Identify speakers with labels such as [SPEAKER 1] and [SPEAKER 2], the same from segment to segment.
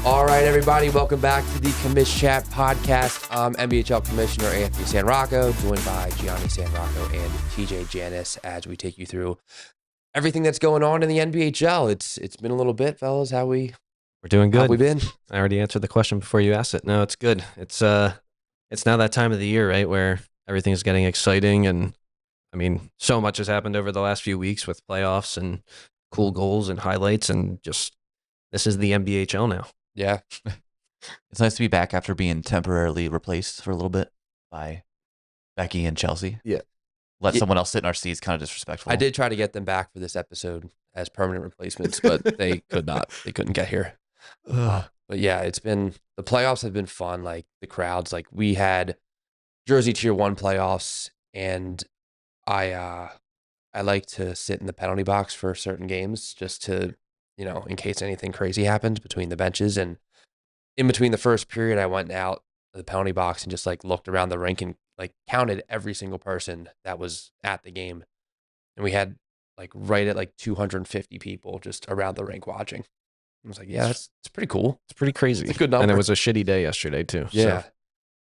[SPEAKER 1] All right, everybody, welcome back to the Commish Chat Podcast. I'm NBHL Commissioner Anthony Sanrocco, joined by Gianni Sanrocco and TJ Janus as we take you through everything that's going on in the NBHL. It's been a little bit, fellas. We're
[SPEAKER 2] doing good.
[SPEAKER 1] How we been?
[SPEAKER 2] I already answered the question before you asked it. No, it's good. It's now that time of the year, right, where everything's getting exciting, and I mean, so much has happened over the last few weeks with playoffs and cool goals and highlights, and just this is the NBHL now.
[SPEAKER 1] Yeah.
[SPEAKER 3] It's nice to be back after being temporarily replaced for a little bit by Becky and Chelsea.
[SPEAKER 1] Yeah.
[SPEAKER 3] Let someone else sit in our seats, kind of disrespectful.
[SPEAKER 1] I did try to get them back for this episode as permanent replacements, but they could not. They couldn't get here. But yeah, the playoffs have been fun. Like the crowds, like we had Jersey Tier 1 playoffs, and I like to sit in the penalty box for certain games just to, in case anything crazy happens between the benches. And in between the first period, I went out of the penalty box and just like looked around the rink and like counted every single person that was at the game. And we had like right at like 250 people just around the rink watching. I was like, yeah, it's pretty cool.
[SPEAKER 2] It's pretty crazy.
[SPEAKER 1] It's a good number.
[SPEAKER 2] And it was a shitty day yesterday too.
[SPEAKER 1] Yeah.
[SPEAKER 2] So.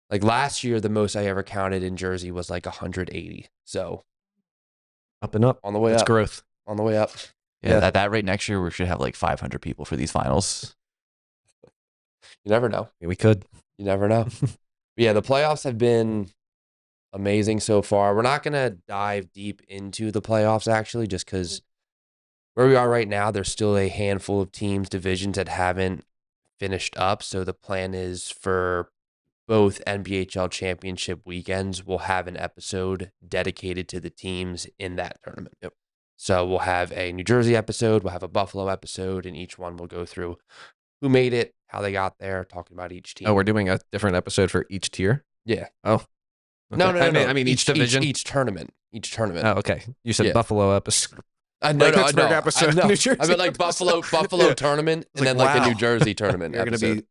[SPEAKER 1] Like last year, the most I ever counted in Jersey was like 180. So
[SPEAKER 2] up and up.
[SPEAKER 1] On the way
[SPEAKER 2] That's
[SPEAKER 1] up.
[SPEAKER 2] Growth.
[SPEAKER 1] On the way up.
[SPEAKER 3] Yeah, at that rate next year, we should have like 500 people for these finals.
[SPEAKER 1] You never know.
[SPEAKER 2] Yeah, we could.
[SPEAKER 1] You never know. But yeah, the playoffs have been amazing so far. We're not going to dive deep into the playoffs, actually, just because where we are right now, there's still a handful of teams, divisions that haven't finished up. So the plan is for both NBHL championship weekends, we'll have an episode dedicated to the teams in that tournament.
[SPEAKER 2] Yep.
[SPEAKER 1] So we'll have a New Jersey episode, we'll have a Buffalo episode, and each one will go through who made it, how they got there, talking about each team.
[SPEAKER 2] Oh, we're doing a different episode for each tier?
[SPEAKER 1] Yeah.
[SPEAKER 2] Oh. Okay.
[SPEAKER 1] No.
[SPEAKER 2] I mean each division?
[SPEAKER 1] Each tournament. Each tournament.
[SPEAKER 2] Oh, okay. You said Buffalo episode.
[SPEAKER 1] No,
[SPEAKER 2] Pittsburgh episode.
[SPEAKER 1] New
[SPEAKER 2] Jersey.
[SPEAKER 1] I meant like Buffalo tournament, and then like a New Jersey tournament.
[SPEAKER 2] You're going to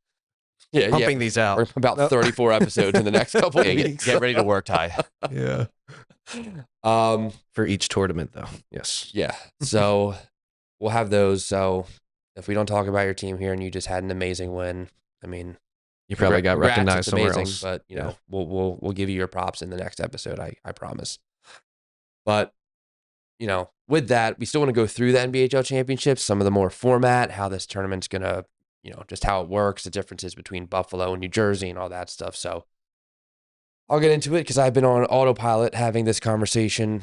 [SPEAKER 2] be pumping these out.
[SPEAKER 1] We're about 34 episodes in the next couple of weeks.
[SPEAKER 3] Get ready to work, Ty.
[SPEAKER 2] Yeah. For each tournament, though. Yes.
[SPEAKER 1] Yeah. So we'll have those. So if we don't talk about your team here and you just had an amazing win, I mean,
[SPEAKER 2] you probably got recognized
[SPEAKER 1] it's
[SPEAKER 2] somewhere
[SPEAKER 1] amazing,
[SPEAKER 2] else.
[SPEAKER 1] But we'll give you your props in the next episode. I promise. But with that, we still want to go through the NBHL championships, some of the more format, how this tournament's gonna, just how it works, the differences between Buffalo and New Jersey and all that stuff. So I'll get into it because I've been on autopilot having this conversation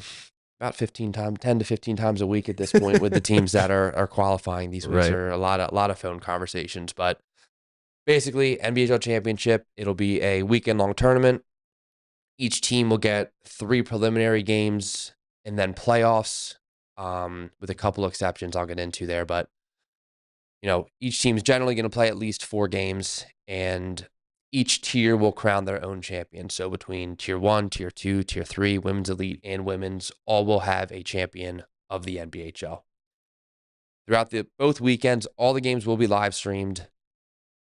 [SPEAKER 1] about 10 to 15 times a week at this point with the teams that are qualifying. These weeks are a lot of phone conversations. But basically, NBHL championship, it'll be a weekend-long tournament. Each team will get 3 preliminary games and then playoffs, with a couple exceptions I'll get into there. But, each team's generally going to play at least 4 games, and each tier will crown their own champion. So between Tier 1, Tier 2, Tier 3, Women's Elite, and Women's, all will have a champion of the NBHL. Throughout both weekends, all the games will be live streamed.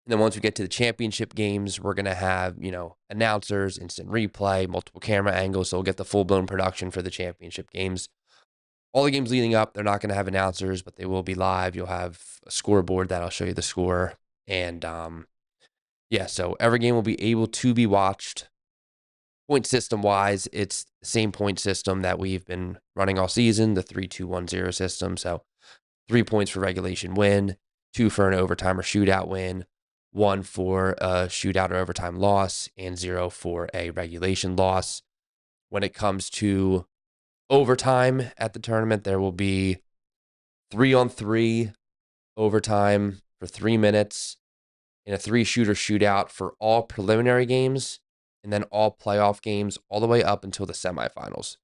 [SPEAKER 1] And then once we get to the championship games, we're going to have, announcers, instant replay, multiple camera angles. So we'll get the full-blown production for the championship games. All the games leading up, they're not going to have announcers, but they will be live. You'll have a scoreboard that'll show you the score. And, so every game will be able to be watched. Point system-wise, it's the same point system that we've been running all season, the 3-2-1-0 system. So 3 points for regulation win, 2 for an overtime or shootout win, 1 for a shootout or overtime loss, and 0 for a regulation loss. When it comes to overtime at the tournament, there will be 3-on-3 overtime for 3 minutes and a 3-shooter shootout for all preliminary games, and then all playoff games all the way up until the semifinals.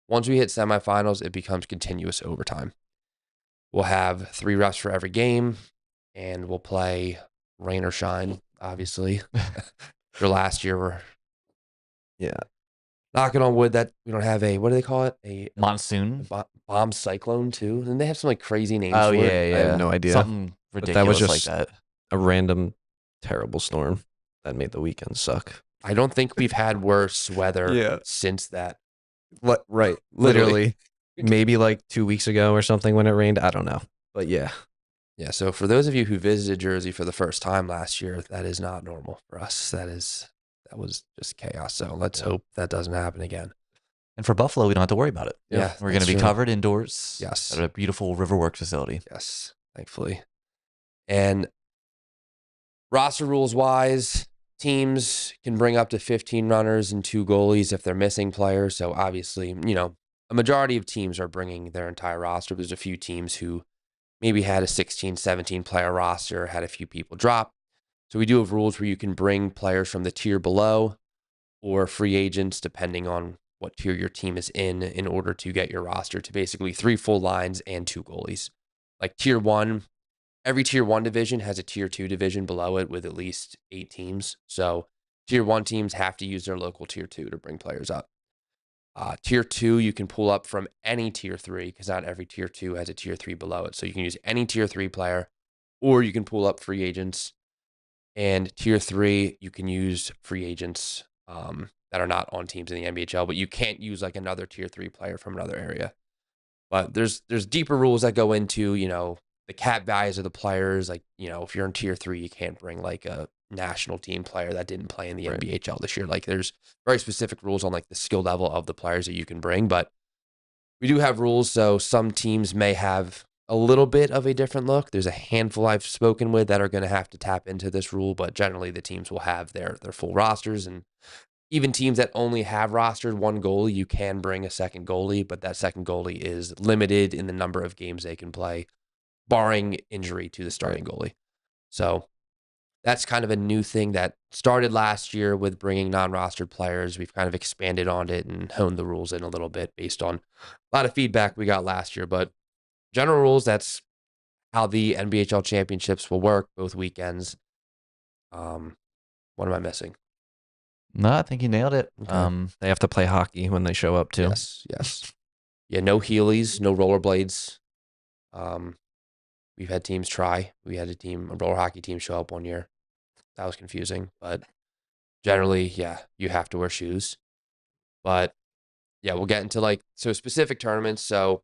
[SPEAKER 1] Once we hit semifinals, it becomes continuous overtime. We'll have 3 refs for every game, and we'll play rain or shine, obviously. For last year, knocking on wood that we don't have what do they call it? A
[SPEAKER 3] monsoon?
[SPEAKER 1] Bomb cyclone, too. And they have some like crazy names
[SPEAKER 3] for
[SPEAKER 1] it.
[SPEAKER 3] Yeah.
[SPEAKER 2] I have no idea.
[SPEAKER 3] Something ridiculous
[SPEAKER 2] that was just
[SPEAKER 3] like that.
[SPEAKER 2] A random, terrible storm that made the weekend suck.
[SPEAKER 1] I don't think we've had worse weather since that.
[SPEAKER 2] Right. Literally. Maybe like 2 weeks ago or something when it rained. I don't know. But yeah.
[SPEAKER 1] Yeah, so for those of you who visited Jersey for the first time last year, that is not normal for us. That was just chaos. So let's hope that doesn't happen again.
[SPEAKER 3] And for Buffalo, we don't have to worry about it.
[SPEAKER 1] Yeah,
[SPEAKER 3] We're going to be covered indoors.
[SPEAKER 1] Yes.
[SPEAKER 3] At a beautiful Riverworks facility.
[SPEAKER 1] Yes, thankfully. And roster rules wise, teams can bring up to 15 runners and 2 goalies if they're missing players. So obviously, a majority of teams are bringing their entire roster. There's a few teams who maybe had a 16, 17 player roster, had a few people drop. So we do have rules where you can bring players from the tier below or free agents, depending on what tier your team is in order to get your roster to basically 3 full lines and 2 goalies. Like tier 1, every tier 1 division has a tier 2 division below it with at least 8 teams. So tier 1 teams have to use their local tier 2 to bring players up. Tier 2, you can pull up from any tier 3 because not every tier 2 has a tier 3 below it. So you can use any tier 3 player, or you can pull up free agents. And tier 3, you can use free agents that are not on teams in the NBHL, but you can't use like another tier 3 player from another area. But there's deeper rules that go into, the cap values of the players. Like, if you're in tier 3, you can't bring like a national team player that didn't play in the NBHL this year. Like there's very specific rules on like the skill level of the players that you can bring, but we do have rules. So some teams may have a little bit of a different look. There's a handful I've spoken with that are going to have to tap into this rule, but generally the teams will have their full rosters. And even teams that only have rostered 1 goalie, you can bring a second goalie, but that second goalie is limited in the number of games they can play, barring injury to the starting goalie. So that's kind of a new thing that started last year with bringing non-rostered players. We've kind of expanded on it and honed the rules in a little bit based on a lot of feedback we got last year. But general rules, that's how the NBHL championships will work both weekends. What am I missing?
[SPEAKER 3] No, I think you nailed it.
[SPEAKER 1] Okay.
[SPEAKER 2] They have to play hockey when they show up too.
[SPEAKER 1] Yes. Yeah, no Heelys, no rollerblades. We've had teams try. We had a roller hockey team show up one year. That was confusing, but generally, yeah, you have to wear shoes. But yeah, we'll get into specific tournaments. So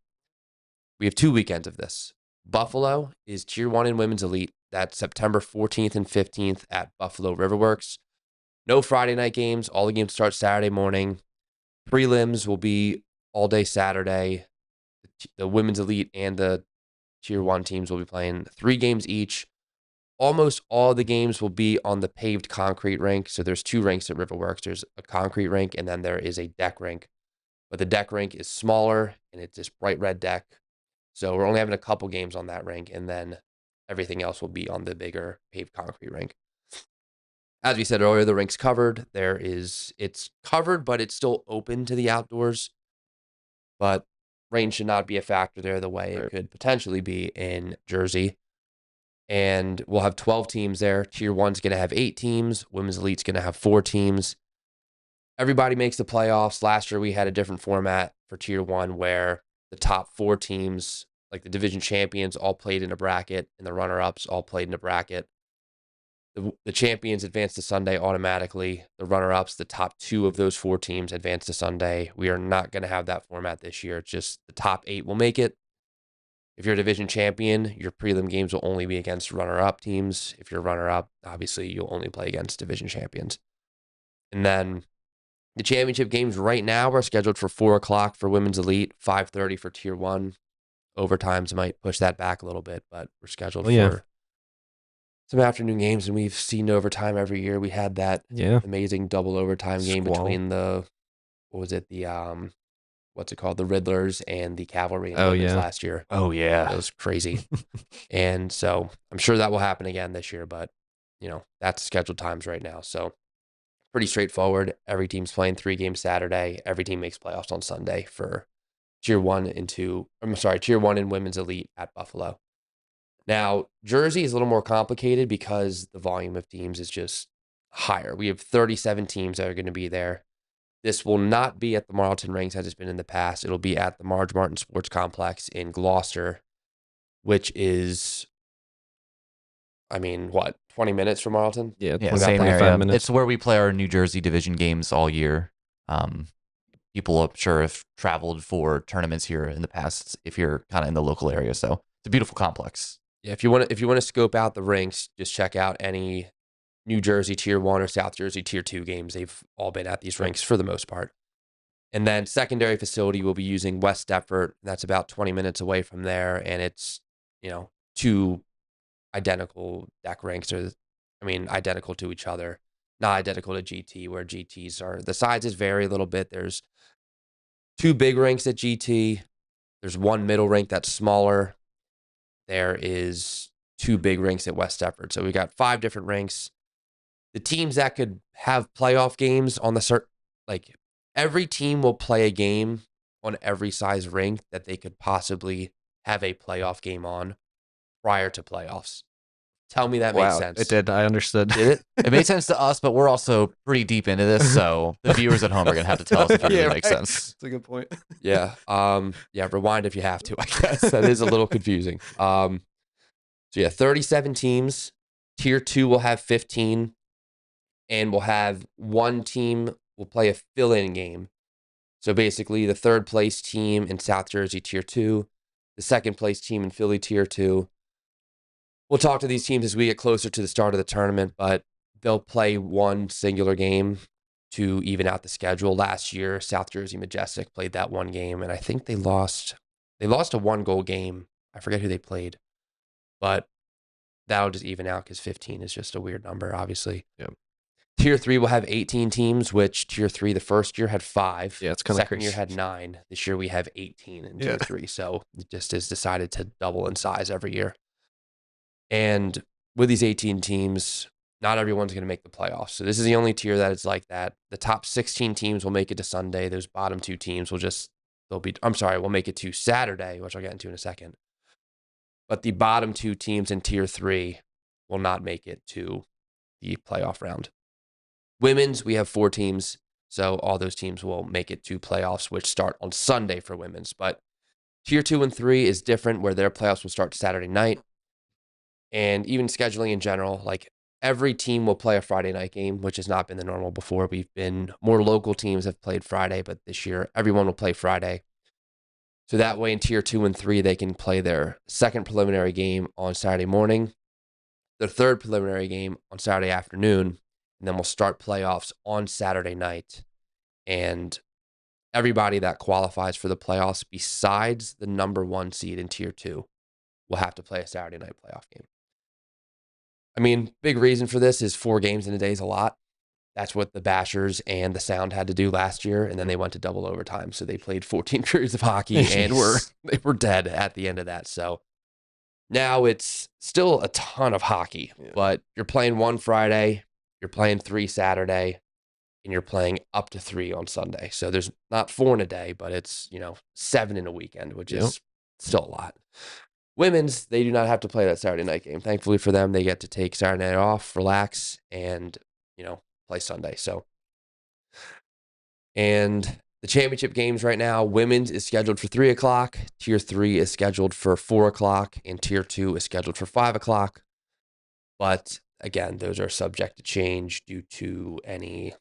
[SPEAKER 1] we have 2 weekends of this. Buffalo is tier 1 in women's elite. That's September 14th and 15th at Buffalo Riverworks. No Friday night games. All the games start Saturday morning. Prelims will be all day Saturday. The women's elite and the tier 1 teams will be playing 3 games each. Almost all the games will be on the paved concrete rink. So there's 2 rinks at Riverworks. There's a concrete rink and then there is a deck rink. But the deck rink is smaller and it's this bright red deck. So we're only having a couple games on that rink and then everything else will be on the bigger paved concrete rink. As we said earlier, the rink's covered. It's covered, but it's still open to the outdoors. But rain should not be a factor there the way it could potentially be in Jersey. And we'll have 12 teams there. Tier 1's going to have 8 teams. Women's Elite's going to have 4 teams. Everybody makes the playoffs. Last year, we had a different format for Tier 1 where the top 4 teams, like the division champions, all played in a bracket, and the runner-ups all played in a bracket. The champions advance to Sunday automatically. The runner-ups, the top 2 of those 4 teams, advance to Sunday. We are not going to have that format this year. It's just the top 8 will make it. If you're a division champion, your prelim games will only be against runner-up teams. If you're runner-up, obviously you'll only play against division champions. And then the championship games right now are scheduled for 4 o'clock for Women's Elite, 5:30 for Tier 1. Overtimes might push that back a little bit, but we're scheduled for some afternoon games, and we've seen overtime every year. We had that amazing double overtime game between the Riddlers and the Cavalry last year.
[SPEAKER 3] Oh, yeah.
[SPEAKER 1] It was crazy. And so I'm sure that will happen again this year, but, that's scheduled times right now. So pretty straightforward. Every team's playing 3 games Saturday. Every team makes playoffs on Sunday for Tier 1 in Women's Elite at Buffalo. Now, Jersey is a little more complicated because the volume of teams is just higher. We have 37 teams that are going to be there. This will not be at the Marlton Rinks as it's been in the past. It'll be at the Marge Martin Sports Complex in Gloucester, which is, 20 minutes from Marlton?
[SPEAKER 3] Yeah,
[SPEAKER 2] same area. Minutes.
[SPEAKER 3] It's where we play our New Jersey division games all year. People, I'm sure, have traveled for tournaments here in the past if you're kind of in the local area. So it's a beautiful complex.
[SPEAKER 1] Yeah, if you want to scope out the rinks, just check out any New Jersey Tier 1 or South Jersey Tier 2 games. They've all been at these rinks for the most part. And then secondary facility will be using West Deptford. That's about 20 minutes away from there, and it's, two identical deck rinks, identical to each other, not identical to GT, where GTs are, the sizes vary a little bit. There's 2 big rinks at GT. There's 1 middle rink that's smaller. There is 2 big rinks at West Deptford. So we got 5 different rinks. The teams that could have playoff games on every team will play a game on every size rink that they could possibly have a playoff game on prior to playoffs. Tell me that makes sense.
[SPEAKER 2] It did. I understood.
[SPEAKER 1] Did it?
[SPEAKER 3] It made sense to us, but we're also pretty deep into this, so the viewers at home are gonna have to tell us if it really makes sense.
[SPEAKER 2] That's a good point.
[SPEAKER 1] Yeah. Rewind if you have to, I guess. That is a little confusing. 37 teams. Tier 2 will have 15, and we'll have 1 team will play a fill-in game. So basically, the 3rd place team in South Jersey Tier 2, the 2nd place team in Philly Tier 2. We'll talk to these teams as we get closer to the start of the tournament, but they'll play 1 singular game to even out the schedule. Last year, South Jersey Majestic played that 1 game, and I think they lost. They lost a 1-goal game. I forget who they played, but that'll just even out because 15 is just a weird number, obviously.
[SPEAKER 2] Yep.
[SPEAKER 1] Tier 3 will have 18 teams, which Tier 3 the first year had 5.
[SPEAKER 2] Yeah, it's kind of
[SPEAKER 1] Second
[SPEAKER 2] crazy.
[SPEAKER 1] year had 9. This year we have 18 in Tier 3, so it just is decided to double in size every year. And with these 18 teams, not everyone's going to make the playoffs. So this is the only tier that is like that. The top 16 teams will make it to Sunday. Those bottom 2 teams will we'll make it to Saturday, which I'll get into in a second. But the bottom 2 teams in Tier 3 will not make it to the playoff round. Women's, we have 4 teams. So all those teams will make it to playoffs, which start on Sunday for women's. But Tier 2 and 3 is different, where their playoffs will start Saturday night. And even scheduling in general, like every team will play a Friday night game, which has not been the normal before. More local teams have played Friday, but this year everyone will play Friday. So that way in Tier 2 and 3, they can play their 2nd preliminary game on Saturday morning, their 3rd preliminary game on Saturday afternoon, and then we'll start playoffs on Saturday night. And everybody that qualifies for the playoffs besides the number 1 seed in Tier 2 will have to play a Saturday night playoff game. Big reason for this is 4 games in a day is a lot. That's what the Bashers and the Sound had to do last year, and then they went to double overtime. So they played 14 periods of hockey, and they were dead at the end of that. So now it's still a ton of hockey, but you're playing 1 Friday, you're playing 3 Saturday, and you're playing up to 3 on Sunday. So there's not 4 in a day, but it's 7 in a weekend, which is still a lot. Women's, they do not have to play that Saturday night game. Thankfully for them, they get to take Saturday night off, relax, and, play Sunday. So, and the championship games right now, women's is scheduled for 3 o'clock. Tier 3 is scheduled for 4 o'clock, and Tier 2 is scheduled for 5 o'clock. But again, those are subject to change due to any,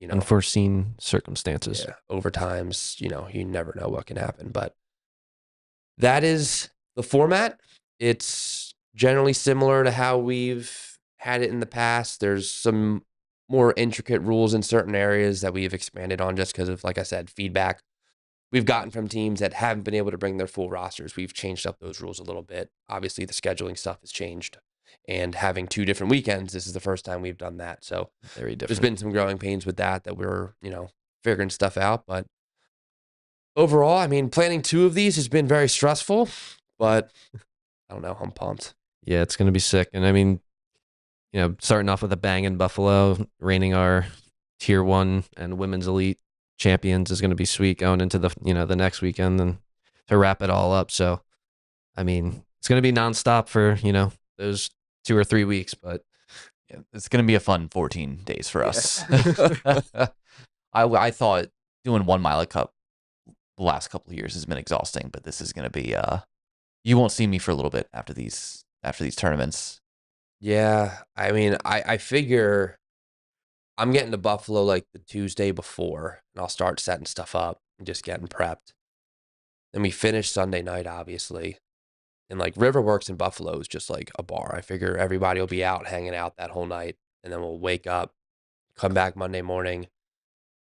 [SPEAKER 2] unforeseen circumstances.
[SPEAKER 1] Overtimes, you never know what can happen. But that is the format. It's generally similar to how we've had it in the past. There's some more intricate rules in certain areas that we've expanded on just because of, like I said, feedback we've gotten from teams that haven't been able to bring their full rosters. We've changed up those rules a little bit. Obviously, the scheduling stuff has changed. And having 2 different weekends, this is the first time we've done that. So
[SPEAKER 2] Very different.
[SPEAKER 1] there's been some growing pains with that we're, figuring stuff out. But overall, planning 2 of these has been very stressful. But I don't know. I'm pumped.
[SPEAKER 2] Yeah, it's going to be sick. And starting off with a bang in Buffalo, reigning our Tier 1 and Women's Elite champions is going to be sweet going into the, the next weekend and to wrap it all up. So, it's going to be nonstop for, those 2 or 3 weeks, but
[SPEAKER 3] yeah, it's going to be a fun 14 days for us. I thought doing 1 Mile Cup the last couple of years has been exhausting, but this is going to be, you won't see me for a little bit after these tournaments.
[SPEAKER 1] Yeah, I figure I'm getting to Buffalo like the Tuesday before, and I'll start setting stuff up and just getting prepped. Then we finish Sunday night, obviously. And like Riverworks in Buffalo is just like a bar. I figure everybody will be out hanging out that whole night, and then we'll wake up, come back Monday morning,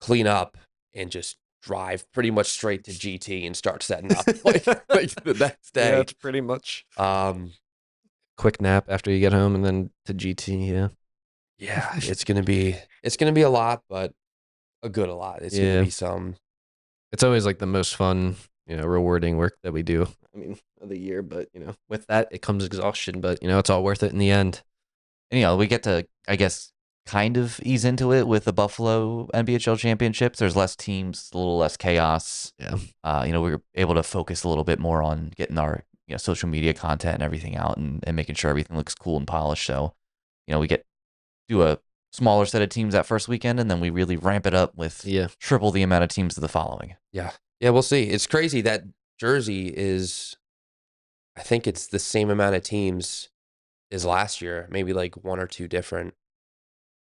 [SPEAKER 1] clean up, and just drive pretty much straight to GT and start setting up like the next day.
[SPEAKER 2] Yeah, it's pretty much.
[SPEAKER 1] Um,
[SPEAKER 2] Quick nap after you get home, and then to GT. Yeah.
[SPEAKER 1] yeah, it's gonna be a lot, but a lot. It's
[SPEAKER 2] Yeah.
[SPEAKER 1] gonna be some.
[SPEAKER 2] It's always like the most fun, rewarding work that we do. I mean, of the year, but with that it comes exhaustion, but it's all worth it in the end.
[SPEAKER 3] And, we get to, I guess, kind of ease into it with the Buffalo NBHL championships. There's less teams, a little less chaos.
[SPEAKER 2] Yeah.
[SPEAKER 3] We were able to focus a little bit more on getting our social media content and everything out and making sure everything looks cool and polished. So, we do a smaller set of teams that first weekend, and then we really ramp it up with triple the amount of teams the following.
[SPEAKER 1] Yeah, we'll see. It's crazy that Jersey is, I think it's the same amount of teams as last year, maybe like one or two different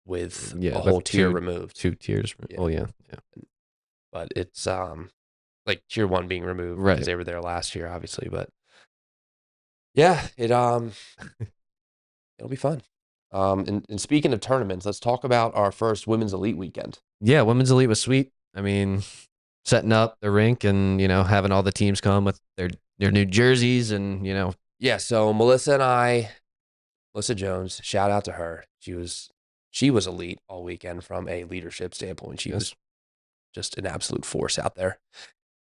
[SPEAKER 1] with a whole tier removed.
[SPEAKER 2] 2 tiers.
[SPEAKER 1] Yeah.
[SPEAKER 2] Oh, yeah.
[SPEAKER 1] But it's like tier 1 being removed
[SPEAKER 2] Right.
[SPEAKER 1] because they were there last year, obviously. But yeah, it'll be fun. And speaking of tournaments, let's talk about our first Women's Elite weekend.
[SPEAKER 2] Yeah, Women's Elite was sweet. I mean, setting up the rink and, having all the teams come with their new jerseys and,
[SPEAKER 1] Yeah, so Melissa Jones, shout out to her. She was elite all weekend from a leadership standpoint. She was just an absolute force out there.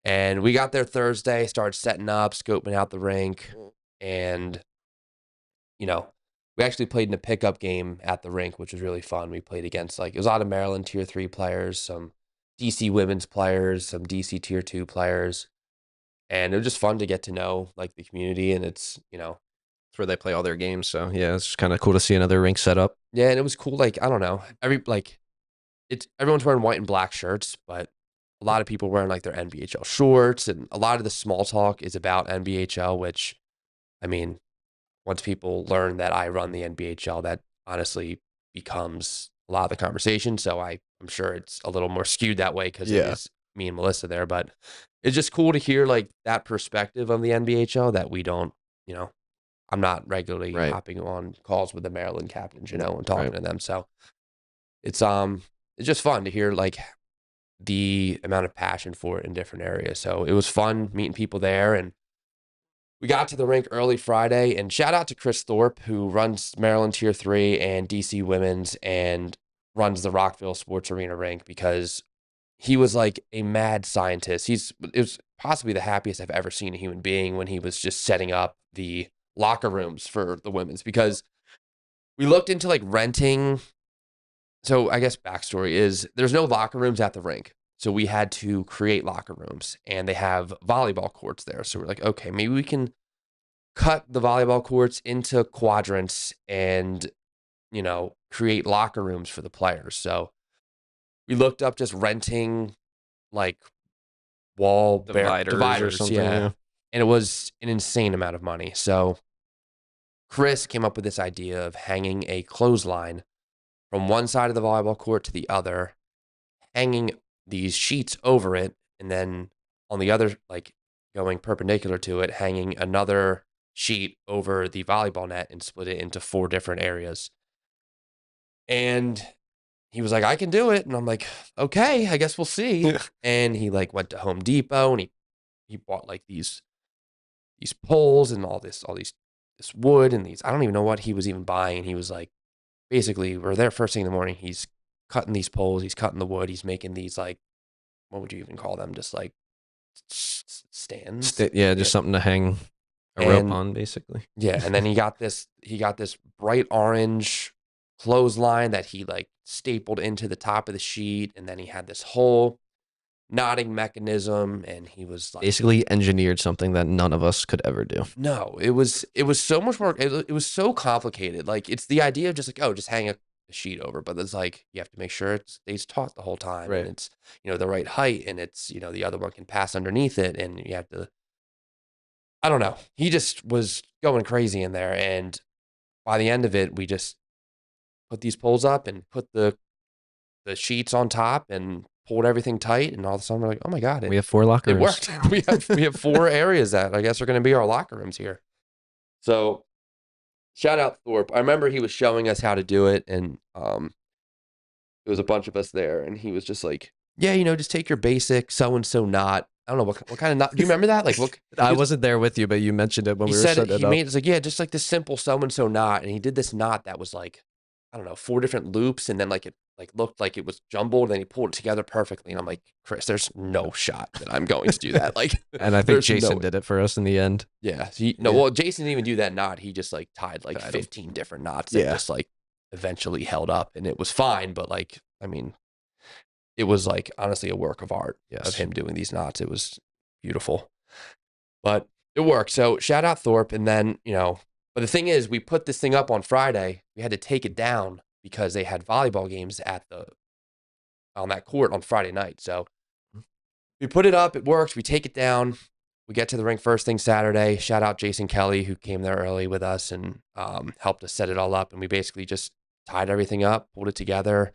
[SPEAKER 1] And we got there Thursday, started setting up, scoping out the rink, and we actually played in a pickup game at the rink, which was really fun. We played against it was a lot of Maryland tier 3 players, some DC women's players, some DC tier 2 players. And it was just fun to get to know like the community, and it's
[SPEAKER 2] it's where they play all their games. So yeah, it's kind of cool to see another rink set up.
[SPEAKER 1] Yeah, and it was cool. Like, I don't know, everyone's wearing white and black shirts, but a lot of people wearing like their NBHL shorts, and a lot of the small talk is about NBHL, which, I mean, once people learn that I run the NBHL, that honestly becomes a lot of the conversation. So I'm sure it's a little more skewed that way because it is me and Melissa there. But it's just cool to hear like that perspective of the NBHL that we don't, I'm not regularly hopping on calls with the Maryland captains, and talking to them. So it's just fun to hear like the amount of passion for it in different areas. So it was fun meeting people there, and we got to the rink early Friday, and shout out to Chris Thorpe, who runs Maryland Tier 3 and DC Women's and runs the Rockville Sports Arena rink, because he was like a mad scientist. It was possibly the happiest I've ever seen a human being when he was just setting up the locker rooms for the women's, because we looked into like renting. So I guess backstory is there's no locker rooms at the rink. So we had to create locker rooms, and they have volleyball courts there. So we're like, okay, maybe we can cut the volleyball courts into quadrants and, create locker rooms for the players. So we looked up just renting like wall dividers
[SPEAKER 2] or something.
[SPEAKER 1] Yeah. And it was an insane amount of money. So Chris came up with this idea of hanging a clothesline from one side of the volleyball court to the other, hanging these sheets over it, and then on the other, like going perpendicular to it, hanging another sheet over the volleyball net and split it into 4 different areas. And he was like, I can do it. And I'm like, okay, I guess we'll see. And he like went to Home Depot, and he bought like these poles and all this wood and these, I don't even know what he was even buying. And he was like, basically, we're there first thing in the morning. He's cutting these poles, he's cutting the wood, he's making these like, what would you even call them? Just like stands.
[SPEAKER 2] Just something to hang a rope on, basically.
[SPEAKER 1] Yeah, and then he got this bright orange clothesline that he like stapled into the top of the sheet, and then he had this whole knotting mechanism, and he was like,
[SPEAKER 2] basically engineered something that none of us could ever do.
[SPEAKER 1] No, it was so much more. It was so complicated. Like, it's the idea of just like, oh, just hang a sheet over, but it's like you have to make sure it stays taut the whole time,
[SPEAKER 2] right?
[SPEAKER 1] And it's the right height, and it's the other one can pass underneath it, and you have to. I don't know. He just was going crazy in there, and by the end of it, we just put these poles up and put the sheets on top and pulled everything tight, and all of a sudden we're like, oh my god,
[SPEAKER 2] we have 4 locker rooms.
[SPEAKER 1] It worked. we have 4 areas that I guess are going to be our locker rooms here. So shout out Thorpe. I remember he was showing us how to do it, and there was a bunch of us there, and he was just like, yeah, just take your basic so-and-so knot. I don't know what kind of knot. Do you remember that? Like, what?
[SPEAKER 2] I wasn't there with you, but you mentioned it when
[SPEAKER 1] He
[SPEAKER 2] we were
[SPEAKER 1] said
[SPEAKER 2] setting it
[SPEAKER 1] he
[SPEAKER 2] up.
[SPEAKER 1] made it's like, yeah, just like this simple so-and-so knot, and he did this knot that was like, I don't know, 4 different loops, and then like it looked like it was jumbled, and then he pulled it together perfectly, and I'm like, Chris, there's no shot that I'm going to do that. Like,
[SPEAKER 2] And I think
[SPEAKER 1] there's
[SPEAKER 2] Jason did it for us in the end.
[SPEAKER 1] Yeah.
[SPEAKER 2] Yeah.
[SPEAKER 1] Well, Jason didn't even do that knot. He just like tied like
[SPEAKER 2] Tied 'em.
[SPEAKER 1] 15 different knots that
[SPEAKER 2] Yeah.
[SPEAKER 1] just like eventually held up, and it was fine. But like, I mean, it was like honestly a work of art of
[SPEAKER 2] Yes.
[SPEAKER 1] him doing these knots. It was beautiful, but it worked. So shout out Thorpe. And then, but the thing is, we put this thing up on Friday. We had to take it down because they had volleyball games on that court on Friday night. So we put it up. It works. We take it down. We get to the rink first thing Saturday. Shout out Jason Kelly, who came there early with us and helped us set it all up. And we basically just tied everything up, pulled it together,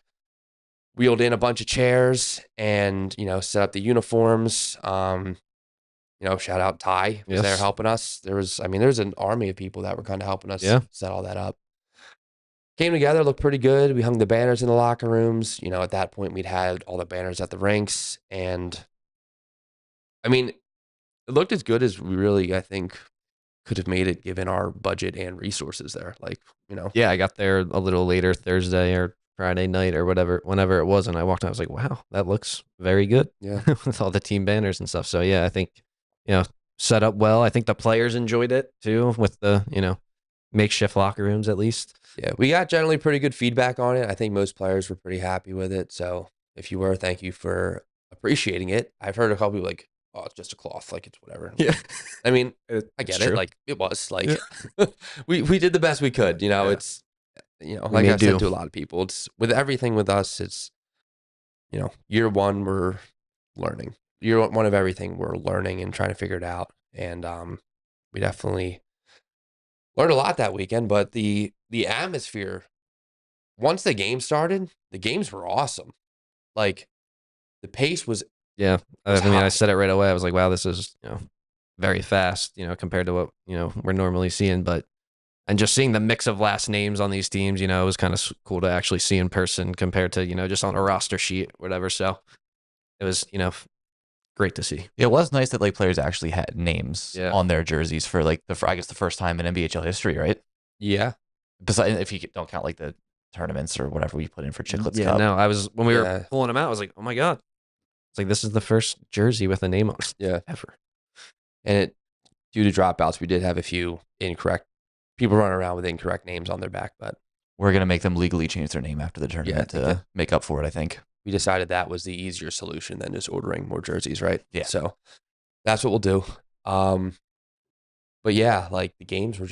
[SPEAKER 1] wheeled in a bunch of chairs, and set up the uniforms. Shout out Ty was there
[SPEAKER 2] Yes.
[SPEAKER 1] helping us. There's an army of people that were kind of helping us set all that up. Came together, looked pretty good. We hung the banners in the locker rooms. At that point, we'd had all the banners at the rinks, and I mean, it looked as good as we really, I think, could have made it given our budget and resources there. Like,
[SPEAKER 2] Yeah, I got there a little later Thursday or Friday night or whenever it was, and I walked out. I was like, wow, that looks very good.
[SPEAKER 1] Yeah.
[SPEAKER 2] With all the team banners and stuff. So yeah, I think set up well. I think the players enjoyed it too, with the makeshift locker rooms at least.
[SPEAKER 1] Yeah, we got generally pretty good feedback on it. I think most players were pretty happy with it. So if you were, thank you for appreciating it. I've heard a couple people like, oh, it's just a cloth, like it's whatever.
[SPEAKER 2] Yeah,
[SPEAKER 1] I mean,
[SPEAKER 2] it's
[SPEAKER 1] I get
[SPEAKER 2] true.
[SPEAKER 1] it. Like it was like we did the best we could. It's like I said to a lot of people, it's with everything with us. It's year one we're learning. Year one of everything we're learning and trying to figure it out. And we definitely learned a lot that weekend. But the atmosphere, once the game started, the games were awesome. Like the pace was.
[SPEAKER 2] Yeah, I mean,
[SPEAKER 1] high.
[SPEAKER 2] I said it right away. I was like, wow, this is very fast, compared to what we're normally seeing. And just seeing the mix of last names on these teams, it was kind of cool to actually see in person compared to just on a roster sheet, whatever. So it was great to see.
[SPEAKER 3] It was nice that like players actually had names on their jerseys for like the first time in NBHL history, right?
[SPEAKER 1] Yeah.
[SPEAKER 3] Besides, if you don't count like the tournaments or whatever we put in for Chicklets
[SPEAKER 2] Yeah,
[SPEAKER 3] Cup.
[SPEAKER 2] no, when we were pulling them out, I was like, oh my god, it's like this is the first jersey with a name on it.
[SPEAKER 1] Yeah.
[SPEAKER 2] Ever.
[SPEAKER 1] And due to dropouts, we did have a few incorrect people running around with incorrect names on their back, but
[SPEAKER 3] we're going to make them legally change their name after the tournament to make up for it, I think.
[SPEAKER 1] We decided that was the easier solution than just ordering more jerseys, right?
[SPEAKER 3] Yeah.
[SPEAKER 1] So that's what we'll do. But yeah, like the games were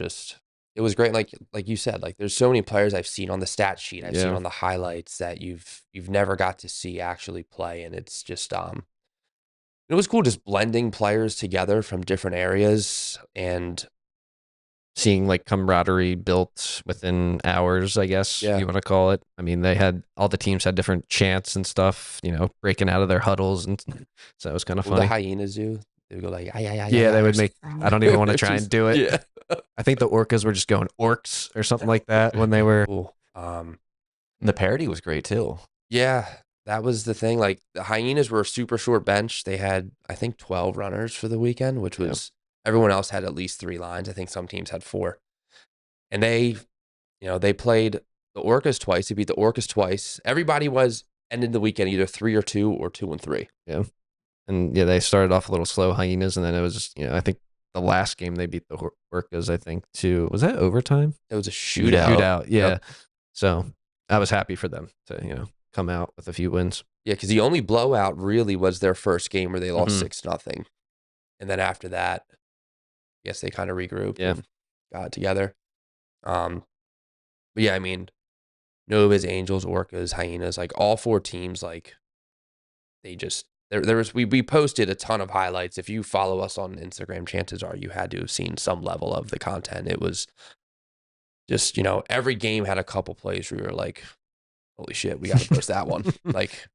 [SPEAKER 1] it was great. Like you said, like there's so many players I've seen on the stat sheet, I've seen on the highlights that you've never got to see actually play. And it's just, it was cool just blending players together from different areas and
[SPEAKER 2] seeing like camaraderie built within hours, I guess you want to call it. I mean, all the teams had different chants and stuff, breaking out of their huddles, and so it was kind of funny.
[SPEAKER 1] The hyenas do. They would go like,
[SPEAKER 2] yeah, they would make. I don't even want to try and do it.
[SPEAKER 1] Yeah.
[SPEAKER 2] I think the orcas were just going orcs or something like that when they were.
[SPEAKER 1] Cool.
[SPEAKER 3] And the parody was great too.
[SPEAKER 1] Yeah, that was the thing. Like the hyenas were a super short bench. They had, I think, 12 runners for the weekend, which was. Everyone else had at least 3 lines. I think some teams had 4. And they played the Orcas twice. They beat the Orcas twice. Everybody ended the weekend either 3 or 2 or 2 and 3.
[SPEAKER 2] Yeah. And they started off a little slow, hyenas, and then it was I think the last game they beat the Orcas, I think, to, was that overtime?
[SPEAKER 1] It was a shootout.
[SPEAKER 2] Yeah.
[SPEAKER 1] Yep.
[SPEAKER 2] So I was happy for them to, come out with a few wins.
[SPEAKER 1] Yeah, because the only blowout really was their first game where they lost 6-0. And then after that, I guess they kind of regrouped and got it together. But yeah, I mean, Novas, Angels, Orcas, Hyenas, like all 4 teams, like they just, we posted a ton of highlights. If you follow us on Instagram, chances are you had to have seen some level of the content. It was just, every game had a couple plays where we were like, holy shit, we got to post that one. Like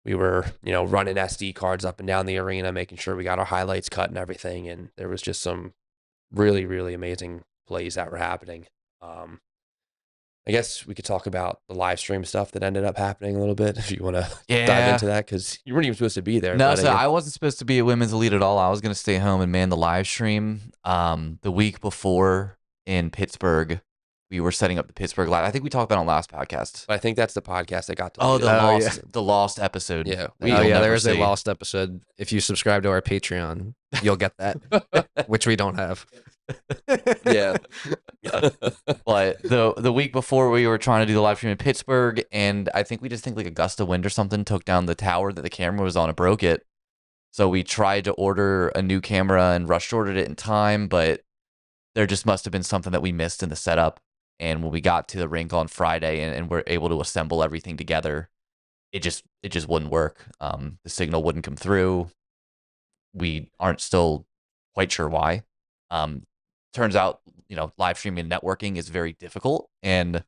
[SPEAKER 1] we were, running SD cards up and down the arena, making sure we got our highlights cut and everything. And there was just some really, really amazing plays that were happening. I guess we could talk about the live stream stuff that ended up happening a little bit if you want to dive into that, because you weren't even supposed to be there.
[SPEAKER 3] No,
[SPEAKER 1] but
[SPEAKER 3] so I wasn't supposed to be at Women's Elite at all. I was going to stay home and man the live stream. The week before in Pittsburgh, we were setting up the Pittsburgh Live. I think we talked about it on last podcast.
[SPEAKER 1] But I think that's the podcast that got
[SPEAKER 3] Oh,
[SPEAKER 1] deleted.
[SPEAKER 3] the lost episode.
[SPEAKER 1] Yeah.
[SPEAKER 2] There is a lost episode. If you subscribe to our Patreon, you'll get that, which we don't have.
[SPEAKER 1] Yeah.
[SPEAKER 3] But the week before, we were trying to do the live stream in Pittsburgh, and I think like a gust of wind or something took down the tower that the camera was on and broke it. So we tried to order a new camera and rush ordered it in time, but there just must have been something that we missed in the setup. And when we got to the rink on Friday and we're able to assemble everything together, it just wouldn't work. The signal wouldn't come through. We aren't still quite sure why. Turns out, live streaming and networking is very difficult, and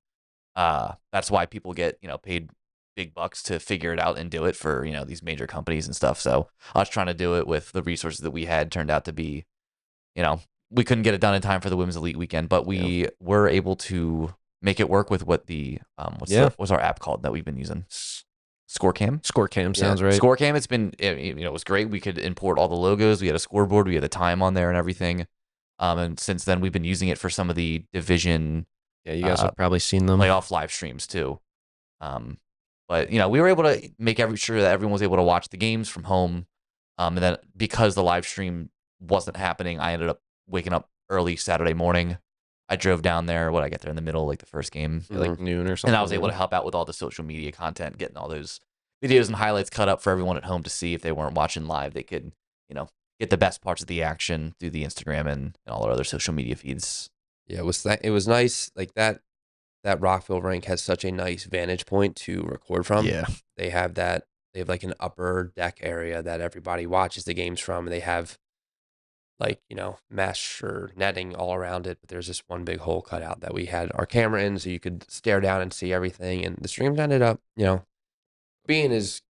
[SPEAKER 3] that's why people get paid big bucks to figure it out and do it for these major companies and stuff. So us trying to do it with the resources that we had turned out to be, we couldn't get it done in time for the Women's Elite weekend, but we were able to make it work with what what's our app called that we've been using? Scorecam
[SPEAKER 2] sounds right.
[SPEAKER 3] Scorecam. It's been it was great. We could import all the logos. We had a scoreboard. We had the time on there and everything. And since then, we've been using it for some of the division.
[SPEAKER 2] Yeah, you guys have probably seen them.
[SPEAKER 3] Playoff live streams too. But we were able to make sure that everyone was able to watch the games from home. And then because the live stream wasn't happening, I ended up waking up early Saturday morning. I drove down there. I get there in the middle, like the first game,
[SPEAKER 2] like noon or something.
[SPEAKER 3] And I was able to help out with all the social media content, getting all those videos and highlights cut up for everyone at home to see. If they weren't watching live, they could, get the best parts of the action through the Instagram and all our other social media feeds.
[SPEAKER 1] Yeah, it was nice. Like that Rockville rink has such a nice vantage point to record from.
[SPEAKER 2] Yeah.
[SPEAKER 1] They have like an upper deck area that everybody watches the games from. And they have like, mesh or netting all around it, but there's this one big hole cut out that we had our camera in so you could stare down and see everything. And the streams ended up, being as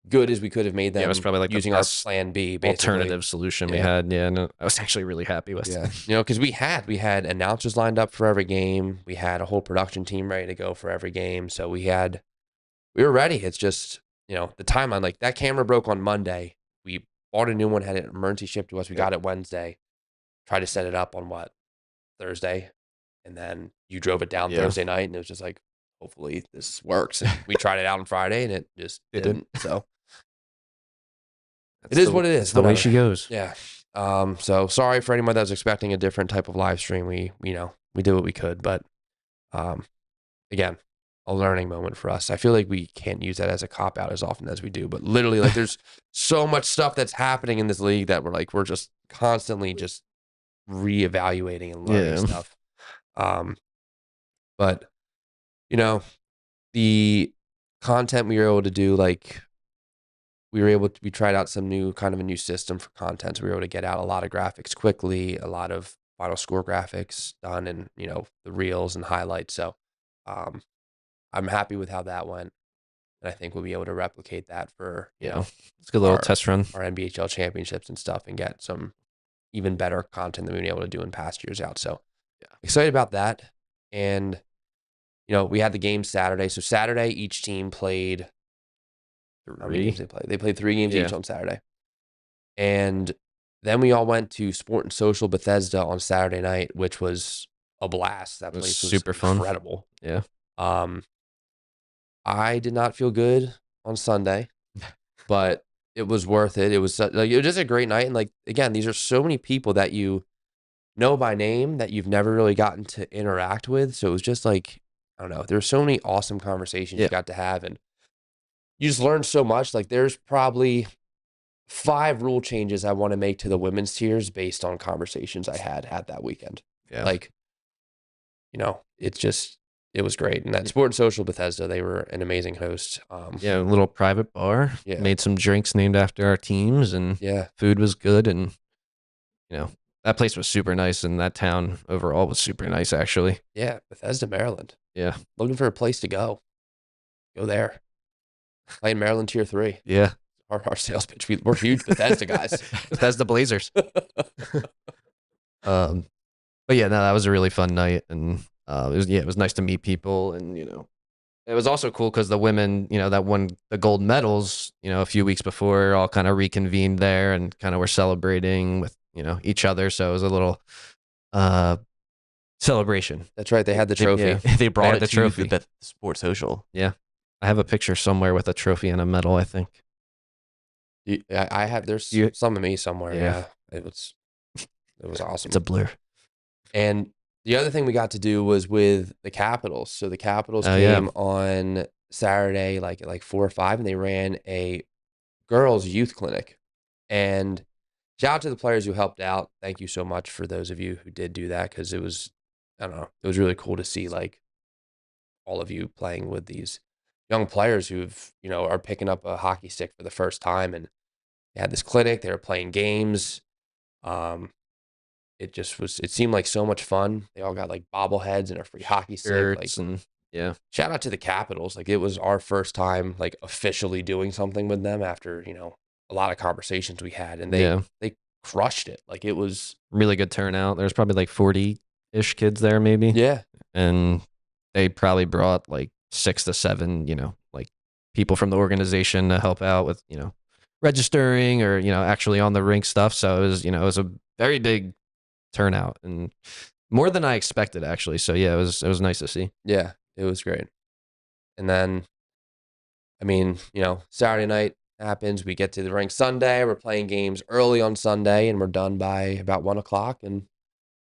[SPEAKER 1] good as we could have made them.
[SPEAKER 2] It was probably like
[SPEAKER 1] using
[SPEAKER 2] the
[SPEAKER 1] our
[SPEAKER 2] best
[SPEAKER 1] plan B, basically.
[SPEAKER 2] alternative solution we had. Yeah, no, I was actually really happy with it.
[SPEAKER 1] Yeah, because we had announcers lined up for every game. We had a whole production team ready to go for every game. So we were ready. It's just, the timeline, like that camera broke on Monday. We bought a new one, had it emergency shipped to us. We got it Wednesday. Tried to set it up on Thursday, and then you drove it down Thursday night, and it was just like, hopefully this works. And we tried it out on Friday, and it just didn't. So it is what it is.
[SPEAKER 2] It's the way she goes.
[SPEAKER 1] Yeah. So sorry for anyone that was expecting a different type of live stream. We did what we could, but again, a learning moment for us. I feel like we can't use that as a cop out as often as we do, but literally, like, there's so much stuff that's happening in this league that we're just constantly just reevaluating and learning stuff. But the content we were able to do, like we tried out some new kind of a new system for content. So we were able to get out a lot of graphics quickly, a lot of final score graphics done, and the reels and highlights. So I'm happy with how that went, and I think we'll be able to replicate that for
[SPEAKER 2] it's a good little test run,
[SPEAKER 1] our NBHL championships and stuff, and get some even better content than we've been able to do in past years out. So excited about that. And we had the game Saturday. So Saturday, each team played. How many games they played? They played 3 games each on Saturday. And then we all went to Sport and Social Bethesda on Saturday night, which was a blast. That place was
[SPEAKER 2] super fun.
[SPEAKER 1] Incredible.
[SPEAKER 2] Yeah.
[SPEAKER 1] I did not feel good on Sunday, but it was worth it. It was it was just a great night. And again, these are so many people that you know by name that you've never really gotten to interact with. So it was just I don't know. There were so many awesome conversations you got to have, and you just learned so much. Like, there's probably 5 rule changes I want to make to the women's tiers based on conversations I had at that weekend.
[SPEAKER 2] Yeah.
[SPEAKER 1] It was great. And that Sport and Social Bethesda, they were an amazing host.
[SPEAKER 2] A little private bar.
[SPEAKER 1] Yeah.
[SPEAKER 2] Made some drinks named after our teams, and food was good. And, that place was super nice, and that town overall was super nice, actually.
[SPEAKER 1] Yeah, Bethesda, Maryland.
[SPEAKER 2] Yeah.
[SPEAKER 1] Looking for a place to go. Go there. Play in Maryland Tier 3.
[SPEAKER 2] Yeah.
[SPEAKER 1] Our sales pitch. We're huge Bethesda guys.
[SPEAKER 2] Bethesda Blazers. But yeah, no, that was a really fun night, and it was nice to meet people, and it was also cool because the women, that won the gold medals, a few weeks before, all kind of reconvened there and kind of were celebrating with each other. So it was a little celebration.
[SPEAKER 1] That's right. They had the trophy.
[SPEAKER 2] Yeah,
[SPEAKER 3] They brought
[SPEAKER 2] had
[SPEAKER 3] it
[SPEAKER 2] the
[SPEAKER 3] to
[SPEAKER 2] trophy.
[SPEAKER 3] the Sports Social.
[SPEAKER 2] Yeah, I have a picture somewhere with a trophy and a medal, I think.
[SPEAKER 1] I have. There's some of me somewhere.
[SPEAKER 2] Yeah.
[SPEAKER 1] Yeah, it was awesome.
[SPEAKER 2] It's a blur.
[SPEAKER 1] And the other thing we got to do was with the Capitals. So the Capitals
[SPEAKER 2] Oh, yeah.
[SPEAKER 1] came on Saturday, like at 4 or 5, and they ran a girls' youth clinic. And shout out to the players who helped out. Thank you so much for those of you who did do that, because it was, I don't know, it was really cool to see like all of you playing with these young players who've, are picking up a hockey stick for the first time. And they had this clinic. They were playing games. It seemed like so much fun. They all got like bobbleheads and a free hockey stick. Like,
[SPEAKER 2] And yeah,
[SPEAKER 1] shout out to the Capitals. Like, it was our first time like officially doing something with them after, a lot of conversations we had, and they crushed it. Like, it was
[SPEAKER 2] really good turnout. There's probably like 40-ish kids there, maybe.
[SPEAKER 1] Yeah.
[SPEAKER 2] And they probably brought like 6 to 7, like people from the organization to help out with, registering or, actually on the rink stuff. So it was a very big turnout and more than I expected, actually. So yeah, it was nice to see.
[SPEAKER 1] Yeah, it was great. And then, I mean, Saturday night happens. We get to the rink Sunday. We're playing games early on Sunday, and we're done by about 1 o'clock. And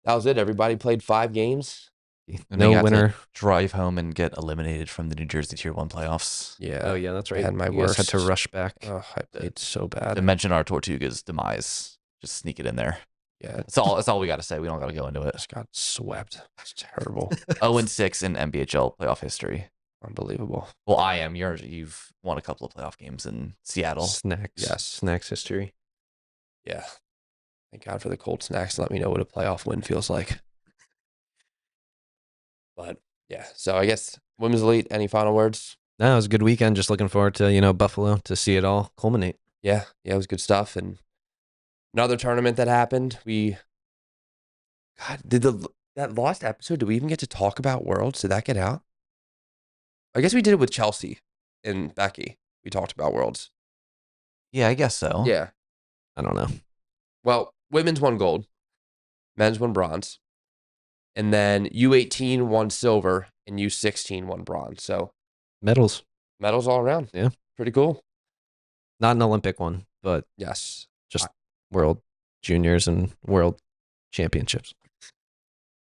[SPEAKER 1] that was it. Everybody played 5 games.
[SPEAKER 3] And
[SPEAKER 2] No
[SPEAKER 3] they got
[SPEAKER 2] winner.
[SPEAKER 3] to drive home and get eliminated from the New Jersey Tier 1 playoffs.
[SPEAKER 1] Yeah.
[SPEAKER 2] Oh yeah, that's right.
[SPEAKER 1] I had my
[SPEAKER 2] you guys had to
[SPEAKER 1] worst.
[SPEAKER 2] rush back.
[SPEAKER 1] Oh, I played so
[SPEAKER 3] To
[SPEAKER 1] bad.
[SPEAKER 3] mention our Tortuga's demise, just sneak it in there.
[SPEAKER 1] Yeah,
[SPEAKER 3] That's all we got to say. We don't got to go into it.
[SPEAKER 1] just got swept. It's terrible.
[SPEAKER 3] 0-6 in NBHL playoff history.
[SPEAKER 1] Unbelievable.
[SPEAKER 3] Well, I am. You've won a couple of playoff games in Seattle.
[SPEAKER 2] Snacks.
[SPEAKER 1] Yes.
[SPEAKER 2] Snacks history.
[SPEAKER 1] Yeah. Thank God for the cold snacks. Let me know what a playoff win feels like. But yeah, so I guess Women's Elite, any final words?
[SPEAKER 2] No, it was a good weekend. Just looking forward to, Buffalo to see it all culminate.
[SPEAKER 1] Yeah, it was good stuff. And another tournament that happened, that lost episode, did we even get to talk about Worlds? Did that get out? I guess we did it with Chelsea and Becky. We talked about Worlds.
[SPEAKER 3] Yeah, I guess so.
[SPEAKER 1] Yeah.
[SPEAKER 2] I don't know.
[SPEAKER 1] Well, women's won gold, men's won bronze, and then U18 won silver and U16 won bronze. So
[SPEAKER 2] Medals.
[SPEAKER 1] medals all around.
[SPEAKER 2] Yeah.
[SPEAKER 1] Pretty cool.
[SPEAKER 2] Not an Olympic one, but
[SPEAKER 1] Yes.
[SPEAKER 2] just World Juniors and World Championships.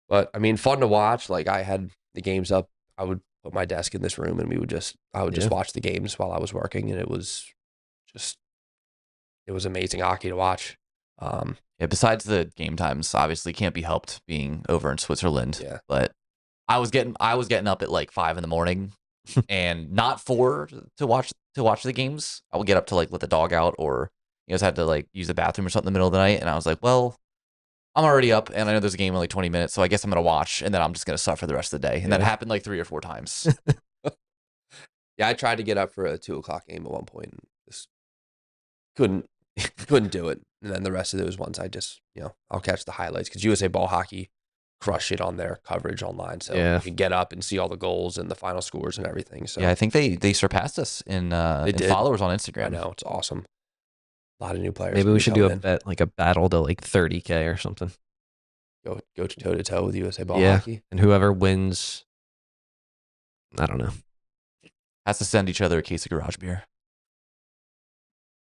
[SPEAKER 1] But I mean, fun to watch. Like, I had the games up. I would put my desk in this room and I would just
[SPEAKER 2] Yeah.
[SPEAKER 1] watch the games while I was working. And it was amazing hockey to watch.
[SPEAKER 3] Yeah, besides the game times, obviously can't be helped being over in Switzerland.
[SPEAKER 1] Yeah.
[SPEAKER 3] But I was getting up at like 5 in the morning and not 4 to watch the games. I would get up to like let the dog out or just had to like use the bathroom or something in the middle of the night. And I was like, well, I'm already up and I know there's a game in like 20 minutes, so I guess I'm gonna watch and then I'm just gonna suffer the rest of the day. And that
[SPEAKER 2] Yeah.
[SPEAKER 3] happened like 3 or 4 times.
[SPEAKER 1] Yeah, I tried to get up for a 2 o'clock game at one point and just couldn't do it. And then the rest of those ones, I just, I'll catch the highlights because USA Ball Hockey crush it on their coverage online. So
[SPEAKER 2] Yeah.
[SPEAKER 1] you can get up and see all the goals and the final scores and everything. So
[SPEAKER 3] Yeah, I think they surpassed us in
[SPEAKER 1] did.
[SPEAKER 3] followers on Instagram.
[SPEAKER 1] I know, it's awesome. A lot of new players.
[SPEAKER 2] Maybe we should do
[SPEAKER 1] coming
[SPEAKER 2] a
[SPEAKER 1] in.
[SPEAKER 2] bet, like a battle to like 30K or something.
[SPEAKER 1] Go toe to toe with USA Ball
[SPEAKER 2] Yeah.
[SPEAKER 1] Hockey.
[SPEAKER 2] And whoever wins, I don't know.
[SPEAKER 3] Has to send each other a case of garage beer.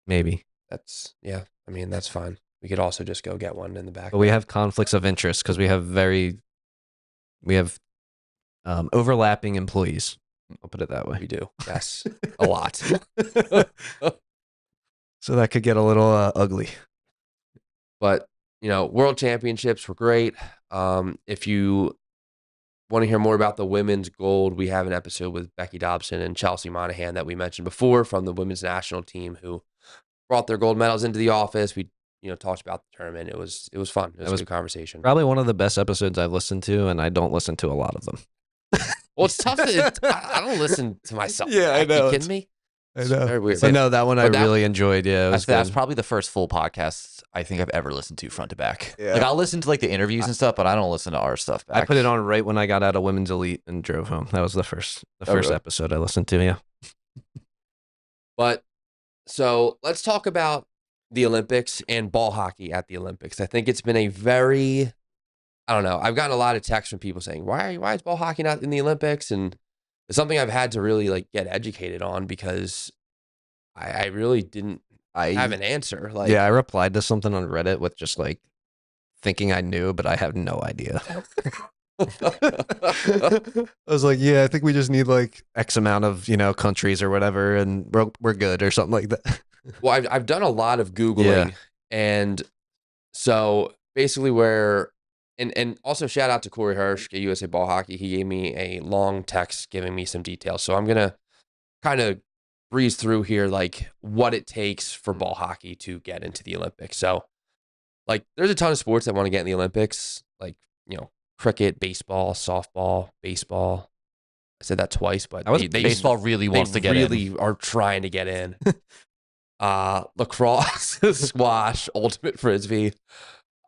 [SPEAKER 2] Maybe.
[SPEAKER 1] That's fine. We could also just go get one in the back.
[SPEAKER 2] But we have conflicts of interest because we have overlapping employees. I'll put it that way.
[SPEAKER 1] We do. Yes. A lot.
[SPEAKER 2] So that could get a little ugly.
[SPEAKER 1] But, World Championships were great. If you want to hear more about the women's gold, we have an episode with Becky Dobson and Chelsea Monahan that we mentioned before from the women's national team who brought their gold medals into the office. We, talked about the tournament. It was fun. It was a good conversation.
[SPEAKER 2] Probably one of the best episodes I've listened to, and I don't listen to a lot of them.
[SPEAKER 1] Well, it's tough. I don't listen to myself.
[SPEAKER 2] Yeah, I know.
[SPEAKER 1] Are you kidding me?
[SPEAKER 2] I know.
[SPEAKER 1] Very weird.
[SPEAKER 2] But no, that one I
[SPEAKER 3] But that-
[SPEAKER 2] really enjoyed. Yeah, it was
[SPEAKER 3] That's
[SPEAKER 2] good.
[SPEAKER 3] probably the first full podcast I think I've ever listened to front to back.
[SPEAKER 2] Yeah.
[SPEAKER 3] Like I'll listen to like the interviews and stuff, but I don't listen to our stuff back.
[SPEAKER 2] I put it on right when I got out of Women's Elite and drove home. That was the first
[SPEAKER 1] really?
[SPEAKER 2] episode I listened to. Yeah.
[SPEAKER 1] But so let's talk about the Olympics and ball hockey at the Olympics. I think it's been a very, I don't know. I've gotten a lot of texts from people saying, why is ball hockey not in the Olympics? And it's something I've had to really like get educated on because I really didn't have an answer. Like,
[SPEAKER 2] Yeah, I replied to something on Reddit with just like thinking I knew, but I have no idea. I was like, yeah, I think we just need like X amount of, countries or whatever, and we're good or something like that.
[SPEAKER 1] well, I've done a lot of Googling,
[SPEAKER 2] Yeah.
[SPEAKER 1] and so basically and also shout out to Corey Hirsch at USA Ball Hockey. He gave me a long text giving me some details. So I'm gonna kind of breeze through here, like what it takes for ball hockey to get into the Olympics. So, like, there's a ton of sports that want to get in the Olympics, like cricket, baseball, softball, baseball. I said that twice, but
[SPEAKER 3] Baseball really wants to get
[SPEAKER 1] really
[SPEAKER 3] in.
[SPEAKER 1] are trying to get in. Lacrosse, squash, ultimate frisbee.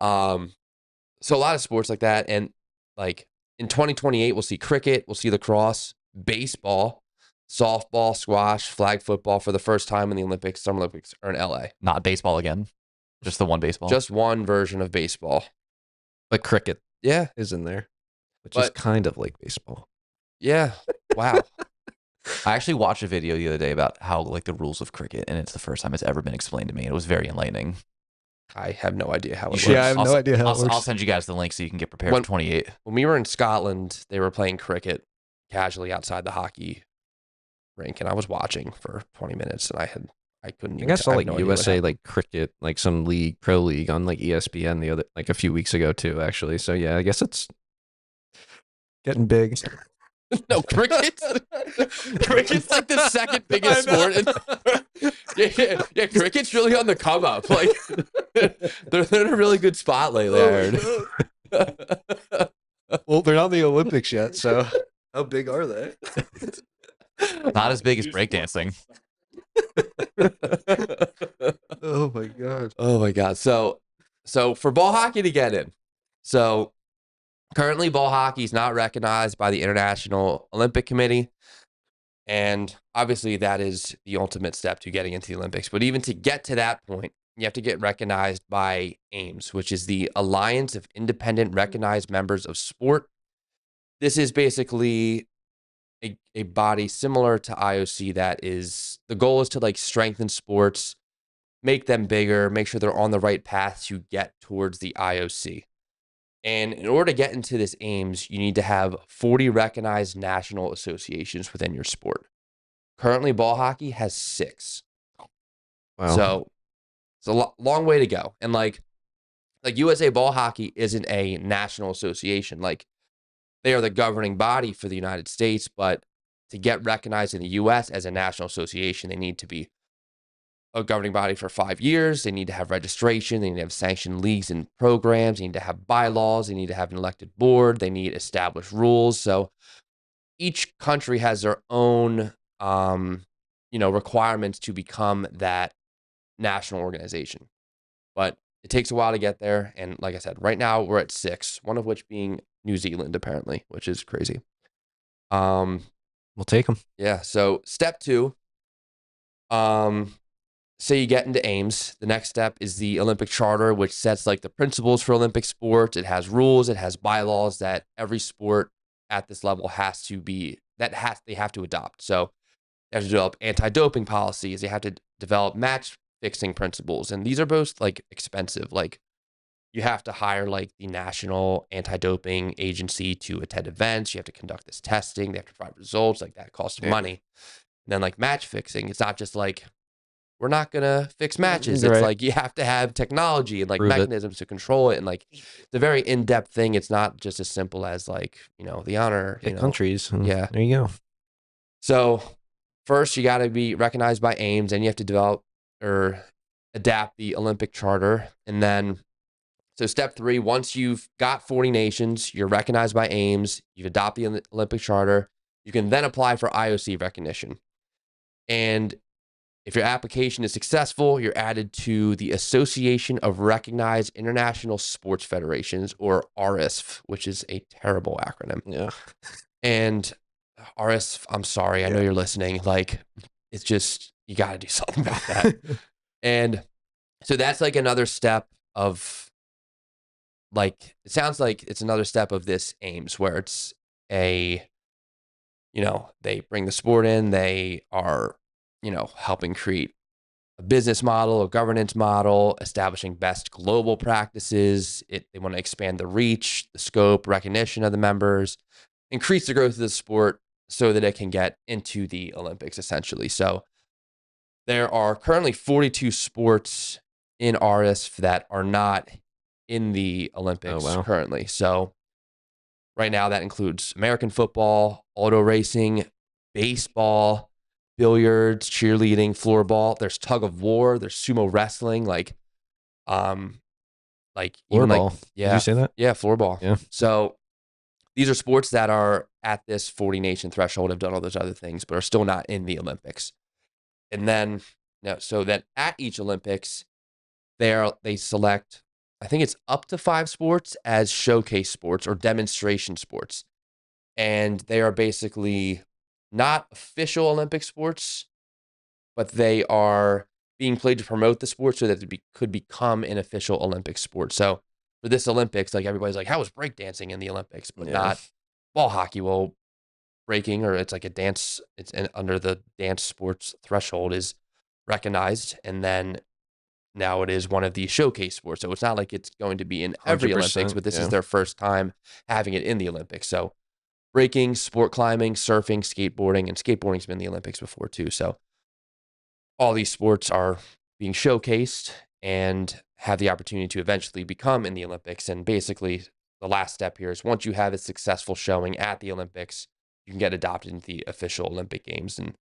[SPEAKER 1] So a lot of sports like that, and like in 2028, we'll see cricket, we'll see lacrosse, baseball, softball, squash, flag football for the first time in the Olympics. Summer Olympics are in LA.
[SPEAKER 3] Not baseball again. Just the one baseball.
[SPEAKER 1] Just one version of baseball.
[SPEAKER 2] But cricket
[SPEAKER 1] Yeah,
[SPEAKER 2] is in there, which is
[SPEAKER 1] But-
[SPEAKER 2] kind of like baseball.
[SPEAKER 1] yeah. Wow.
[SPEAKER 3] I actually watched a video the other day about how like the rules of cricket, and it's the first time it's ever been explained to me. It was very enlightening.
[SPEAKER 1] I have no idea how it works.
[SPEAKER 3] You should.
[SPEAKER 2] Yeah, I have no idea how it
[SPEAKER 3] I'll
[SPEAKER 2] works.
[SPEAKER 3] send you guys the link so you can get prepared
[SPEAKER 1] When-
[SPEAKER 3] for 28.
[SPEAKER 1] When we were in Scotland, they were playing cricket casually outside the hockey rink, and I was watching for 20 minutes, and I couldn't.
[SPEAKER 2] I
[SPEAKER 1] Even
[SPEAKER 2] think I saw
[SPEAKER 1] have
[SPEAKER 2] like
[SPEAKER 1] no idea what
[SPEAKER 2] USA
[SPEAKER 1] happened.
[SPEAKER 2] like cricket, like some league, pro league on like ESPN the other like a few weeks ago too, actually. So yeah, I guess it's getting big.
[SPEAKER 1] No, cricket. Cricket's like the second biggest sport. Yeah, cricket's really on the come up. Like they're in a really good spot lately. I heard.
[SPEAKER 2] Well, they're not in the Olympics yet, so how big are they?
[SPEAKER 3] Not as big as breakdancing.
[SPEAKER 2] Oh my god.
[SPEAKER 1] Oh my god. So for ball hockey to get in, so currently ball hockey is not recognized by the International Olympic Committee. And obviously that is the ultimate step to getting into the Olympics. But even to get to that point, you have to get recognized by AIMS, which is the Alliance of Independent Recognized Members of Sport. This is basically a body similar to IOC that is, the goal is to like strengthen sports, make them bigger, make sure they're on the right path to get towards the IOC. And in order to get into this AIMS, you need to have 40 recognized national associations within your sport. Currently, ball hockey has 6.
[SPEAKER 2] Wow.
[SPEAKER 1] So it's a long way to go. And like USA Ball Hockey isn't a national association. Like they are the governing body for the United States, but to get recognized in the US as a national association, they need to be a governing body for 5 years. They need to have registration. They need to have sanctioned leagues and programs. They need to have bylaws. They need to have an elected board. They need established rules. So each country has their own, requirements to become that national organization. But it takes a while to get there. And like I said, right now we're at 6, one of which being New Zealand, apparently, which is crazy.
[SPEAKER 2] We'll take them.
[SPEAKER 1] Yeah. So step 2, say you get into AIMS, the next step is the Olympic Charter, which sets like the principles for Olympic sports. It has rules, it has bylaws that every sport at this level they have to adopt. So they have to develop anti-doping policies. They have to develop match fixing principles. And these are both like expensive. Like you have to hire like the National Anti-Doping Agency to attend events. You have to conduct this testing. They have to provide results. Like that costs money. And then like match fixing, it's not just like, we're not going to fix matches. It's
[SPEAKER 2] Right.
[SPEAKER 1] like you have to have technology and like
[SPEAKER 2] Prove it.
[SPEAKER 1] mechanisms to control it. And like it's a very in-depth thing. It's not just as simple as like, the honor.
[SPEAKER 2] Pick countries. And
[SPEAKER 1] Yeah.
[SPEAKER 2] There you go.
[SPEAKER 1] So first you got to be recognized by AIMS, and you have to develop or adapt the Olympic Charter. And then, so step 3, once you've got 40 nations, you're recognized by AIMS, you've adopted the Olympic Charter, you can then apply for IOC recognition. And If your application is successful, you're added to the Association of Recognized International Sports Federations, or RSF, which is a terrible acronym.
[SPEAKER 2] Yeah.
[SPEAKER 1] And RSF, I'm sorry, I know you're listening. Like, it's just, you got to do something about that. And so that's like another step of, like, it sounds like it's another step of this AIMS, where it's a, they bring the sport in, they are, helping create a business model, a governance model, establishing best global practices. They want to expand the reach, the scope, recognition of the members, increase the growth of the sport so that it can get into the Olympics, essentially. So there are currently 42 sports in RSF that are not in the Olympics currently. So right now that includes American football, auto racing, baseball, billiards, cheerleading, floorball. There's tug of war. There's sumo wrestling. Like
[SPEAKER 2] Floorball.
[SPEAKER 1] Yeah.
[SPEAKER 2] Did you say that?
[SPEAKER 1] Yeah, floorball.
[SPEAKER 2] Yeah.
[SPEAKER 1] So these are sports that are at this 40 nation threshold, have done all those other things, but are still not in the Olympics. And then, so that at each Olympics, they select, I think it's up to 5 sports as showcase sports or demonstration sports. And they are basically not official Olympic sports, but they are being played to promote the sport so that it could become an official Olympic sport. So for this Olympics, like, everybody's like, how was breakdancing in the Olympics, but not ball hockey? Well, breaking, or it's like a dance, under the dance sports threshold, is recognized. And then now it is one of the showcase sports. So it's not like it's going to be in every Olympics, but this is their first time having it in the Olympics. So breaking, sport climbing, surfing, skateboarding, and skateboarding's been in the Olympics before too. So all these sports are being showcased and have the opportunity to eventually become in the Olympics. And basically the last step here is, once you have a successful showing at the Olympics, you can get adopted into the official Olympic Games. And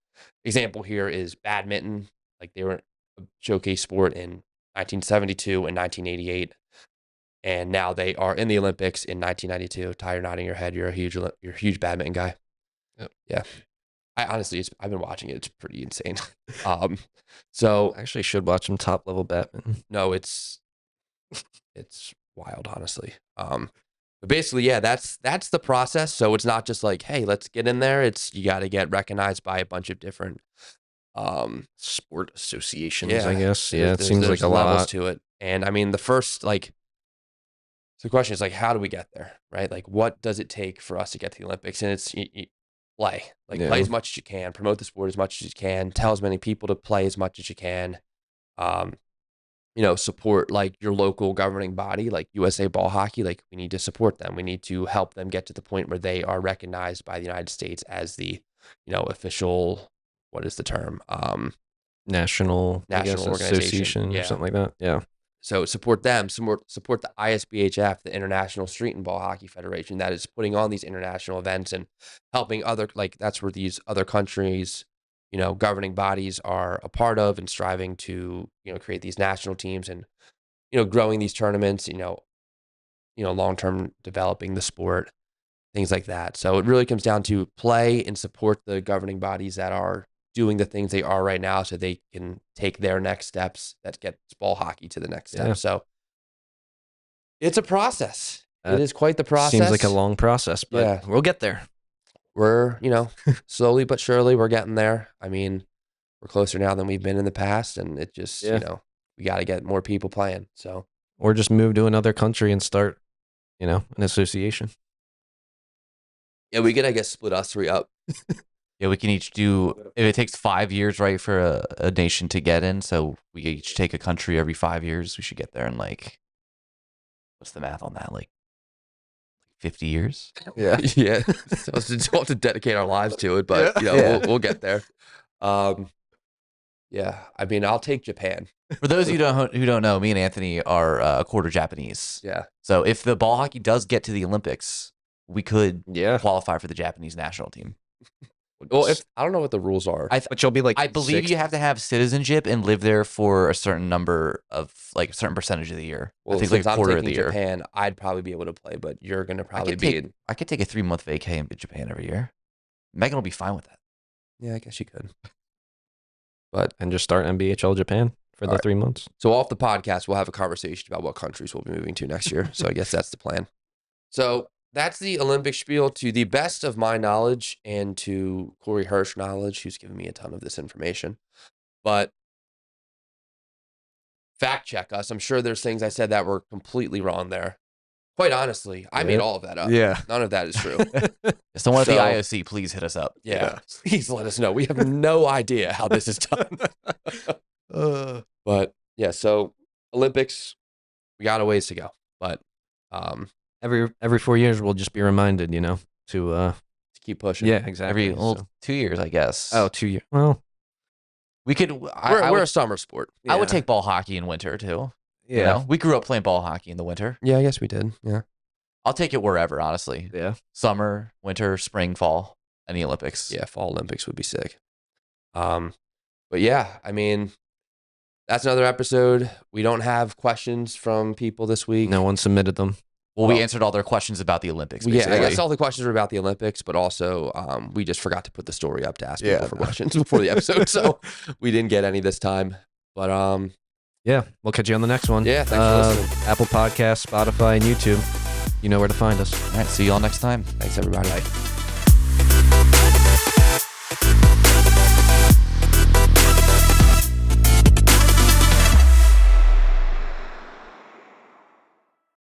[SPEAKER 1] example here is badminton. Like, they were a showcase sport in 1972 and 1988. And now they are in the Olympics in 1992. Ty, you're nodding your head. You're a huge badminton guy.
[SPEAKER 2] Yep.
[SPEAKER 1] Yeah. I honestly, I've been watching it. It's pretty insane. So
[SPEAKER 2] I actually should watch some top level badminton.
[SPEAKER 1] no, it's wild, honestly. But basically, yeah, that's the process. So it's not just like, hey, let's get in there. It's, you got to get recognized by a bunch of different
[SPEAKER 2] sport associations, I guess. Yeah, it
[SPEAKER 1] there's
[SPEAKER 2] seems like a
[SPEAKER 1] levels
[SPEAKER 2] lot
[SPEAKER 1] to it. And I mean, the first, like, so the question is, like, how do we get there, right? Like, what does it take for us to get to the Olympics? And it's play as much as you can, promote the sport as much as you can, tell as many people to play as much as you can. Support, like, your local governing body, like USA Ball Hockey. Like, we need to support them. We need to help them get to the point where they are recognized by the United States as the, official, what is the term?
[SPEAKER 2] national
[SPEAKER 1] National
[SPEAKER 2] association or something like that. Yeah.
[SPEAKER 1] So support them, support the ISBHF, the International Street and Ball Hockey Federation, that is putting on these international events and helping other, like, that's where these other countries, governing bodies are a part of, and striving to, create these national teams and, growing these tournaments, long-term developing the sport, things like that. So it really comes down to play and support the governing bodies that are doing the things they are right now, so they can take their next steps that get ball hockey to the next step. So it's a process. It is quite the process.
[SPEAKER 2] Seems like a long process, but we'll get there.
[SPEAKER 1] We're, slowly but surely we're getting there. I mean, we're closer now than we've been in the past, and it just, we got to get more people playing. So,
[SPEAKER 2] or just move to another country and start, an association.
[SPEAKER 1] Yeah, we could, I guess, split us 3 up.
[SPEAKER 3] Yeah, we can each do, if it takes 5 years, right, for a nation to get in, so we each take a country every 5 years, we should get there in, like, what's the math on that? Like 50 years?
[SPEAKER 1] Yeah. Yeah. So we'll have to dedicate our lives to it, but, we'll get there. Yeah. I mean, I'll take Japan.
[SPEAKER 3] For those of you who don't know, me and Anthony are a quarter Japanese.
[SPEAKER 1] Yeah.
[SPEAKER 3] So if the ball hockey does get to the Olympics, we could qualify for the Japanese national team.
[SPEAKER 1] Well, I don't know what the rules are,
[SPEAKER 2] but you'll be like,
[SPEAKER 3] I believe you have to have citizenship and live there for a certain number of, like, a certain percentage of the year.
[SPEAKER 1] Well,
[SPEAKER 3] I think like a quarter of the year.
[SPEAKER 1] Japan, I'd probably be able to play, but you're gonna probably be.
[SPEAKER 3] I could take a 3-month vacay in Japan every year. Megan will be fine with that.
[SPEAKER 1] Yeah, I guess you could. But
[SPEAKER 2] And just start NBHL Japan for the
[SPEAKER 1] All right.
[SPEAKER 2] 3 months.
[SPEAKER 1] so off the podcast, we'll have a conversation about what countries we'll be moving to next year. So I guess that's the plan. So that's the Olympic spiel to the best of my knowledge and to Corey Hirsch knowledge, who's given me a ton of this information. But fact check us. I'm sure there's things I said that were completely wrong there. Quite honestly, I made all of that up.
[SPEAKER 2] Yeah.
[SPEAKER 1] None of that is true.
[SPEAKER 3] Someone at the
[SPEAKER 1] So-
[SPEAKER 3] IOC, please hit us up.
[SPEAKER 1] Yeah. Please let us know. We have no idea how this is done. But yeah, so Olympics, we got a ways to go. But
[SPEAKER 2] Every 4 years, we'll just be reminded, to
[SPEAKER 1] keep pushing.
[SPEAKER 2] yeah, exactly.
[SPEAKER 3] Every 2 years, I guess.
[SPEAKER 2] 2 years. Well,
[SPEAKER 3] we could.
[SPEAKER 1] We're
[SPEAKER 3] I
[SPEAKER 1] a summer sport.
[SPEAKER 3] would
[SPEAKER 2] yeah.
[SPEAKER 3] take ball hockey in winter too.
[SPEAKER 2] Yeah.
[SPEAKER 3] You know? We grew up playing ball hockey in the winter.
[SPEAKER 1] Yeah, I guess we did. Yeah.
[SPEAKER 3] I'll take it wherever, honestly.
[SPEAKER 2] Yeah.
[SPEAKER 3] Summer, winter, spring, fall, and the Olympics.
[SPEAKER 1] Yeah, fall Olympics would be sick. But yeah, I mean, that's another episode. We don't have questions from people this week.
[SPEAKER 2] No one submitted them.
[SPEAKER 3] Well, we
[SPEAKER 1] Well-
[SPEAKER 3] answered all their questions about the Olympics.
[SPEAKER 1] Yeah,
[SPEAKER 3] Basically.
[SPEAKER 1] I guess all the questions were about the Olympics, but also we just forgot to put the story up to ask people for questions before the episode, so we didn't get any this time. But
[SPEAKER 2] Yeah. We'll catch you on the next one.
[SPEAKER 1] Yeah, thanks for listening.
[SPEAKER 2] Apple Podcasts, Spotify, and YouTube. You know where to find us.
[SPEAKER 3] All right, see you all next time.
[SPEAKER 1] thanks everybody.
[SPEAKER 3] Bye.